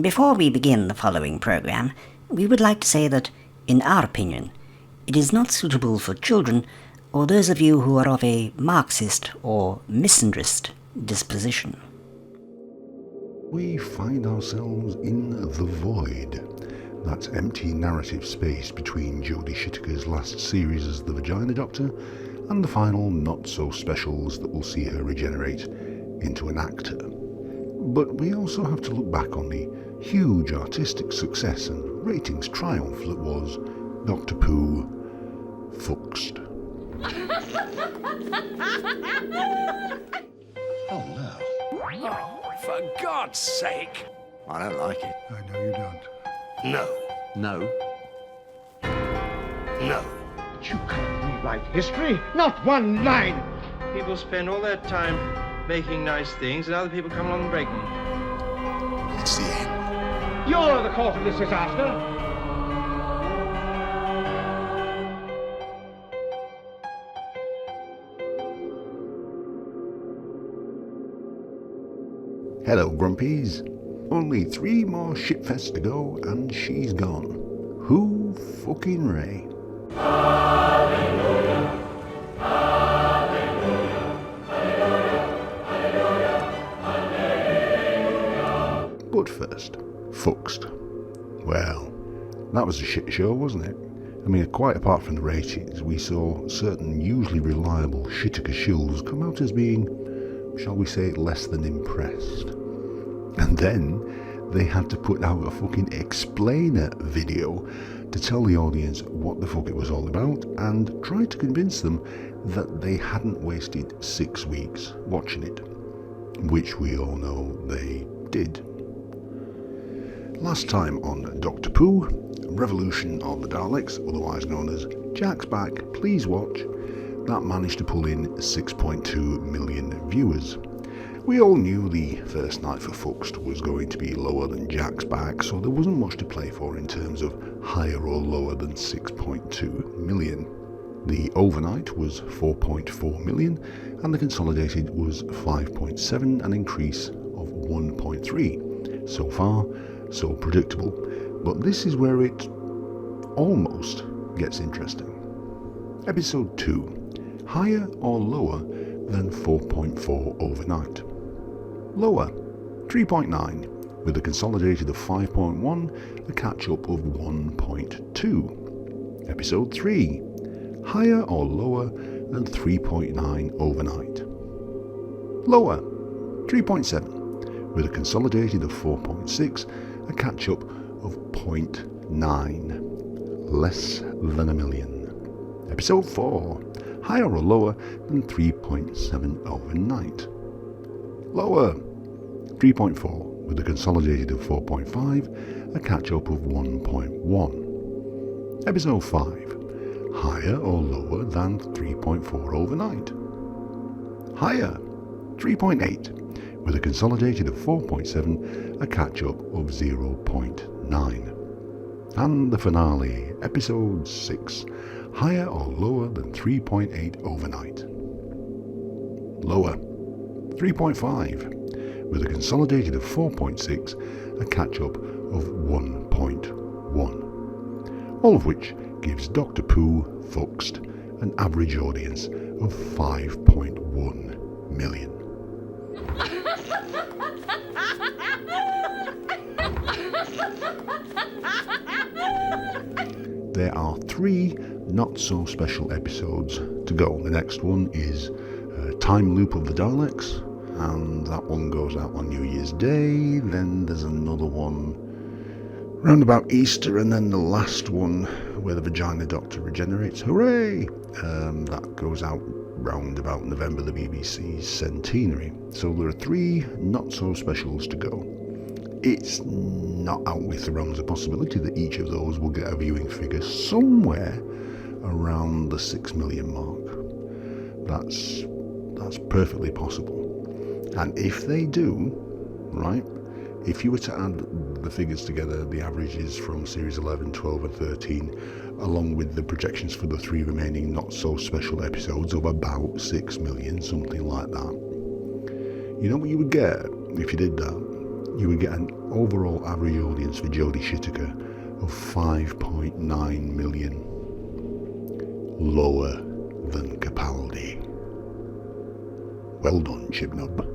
Before we begin the following program, we would like to say that, in our opinion, it is not suitable for children or those of you who are of a Marxist or misandrist disposition. We find ourselves in the void, that empty narrative space between Jodie Whittaker's last series as the Vagina Doctor and the final not-so-specials that will see her regenerate into an actor. But we also have to look back on the huge artistic success and ratings triumph that was Doctor Poo Fluxed. Oh no. Oh, for God's sake! I don't like it. I know you don't. No. No. No. You can't rewrite history, not one line. People spend all their time making nice things, and other people come along and break them. It's the end. You're the cause of this disaster. Hello, Grumpies. Only 3 more shitfests to go and she's gone. Who fucking Ray? Hallelujah. Hallelujah. Hallelujah. But first, Fluxed. Well, that was a shit show, wasn't it? I mean, quite apart from the ratings, we saw certain usually reliable Whittaker shills come out as being, shall we say, less than impressed. And then they had to put out a fucking explainer video to tell the audience what the fuck it was all about and try to convince them that they hadn't wasted 6 weeks watching it, which we all know they did. Last time on Doctor Poo, Revolution of the Daleks, otherwise known as Jack's Back, Please Watch, that managed to pull in 6.2 million viewers. We all knew the first night for Fluxed was going to be lower than Jack's Back, so there wasn't much to play for in terms of higher or lower than 6.2 million. The overnight was 4.4 million, and the consolidated was 5.7, an increase of 1.3. So far, so predictable. But this is where it almost gets interesting. Episode 2. Higher or lower than 4.4 overnight? Lower, 3.9, with a consolidated of 5.1, a catch-up of 1.2. Episode 3. Higher or lower than 3.9 overnight? Lower, 3.7, with a consolidated of 4.6, a catch-up of 0.9, less than a million. Episode 4. Higher or lower than 3.7 overnight? Lower, 3.4, with a consolidated of 4.5, a catch-up of 1.1. Episode 5. Higher or lower than 3.4 overnight? Higher, 3.8, with a consolidated of 4.7, a catch-up of 0.9. And the finale, Episode 6. Higher or lower than 3.8 overnight? Lower, 3.5, with a consolidated of 4.6, a catch-up of 1.1. All of which gives Doctor Poo Fluxed an average audience of 5.1 million. There are 3 not-so-special episodes to go. The next one is Time Loop of the Daleks, and that one goes out on New Year's Day. Then there's another one round about Easter, and then the last one where the Vagina Doctor regenerates. Hooray! That goes out round about November, the BBC's centenary. So there are 3 not-so-specials to go. It's not out with the realms of possibility that each of those will get a viewing figure somewhere around the 6 million mark. That's perfectly possible. And if they do, right, if you were to add the figures together, the averages from series 11, 12 and 13, along with the projections for the 3 remaining not-so-special episodes of about 6 million, something like that. You know what you would get if you did that? you would get an overall average audience for Jodie Whittaker of 5.9 million, lower than Capaldi. Well done, Chibnub.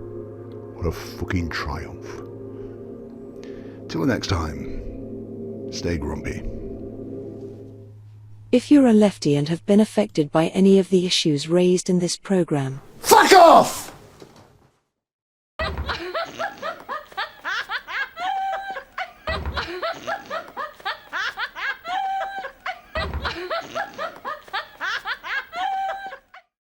What a fucking triumph. Till next time, stay grumpy. If you're a lefty and have been affected by any of the issues raised in this program, Fuck off!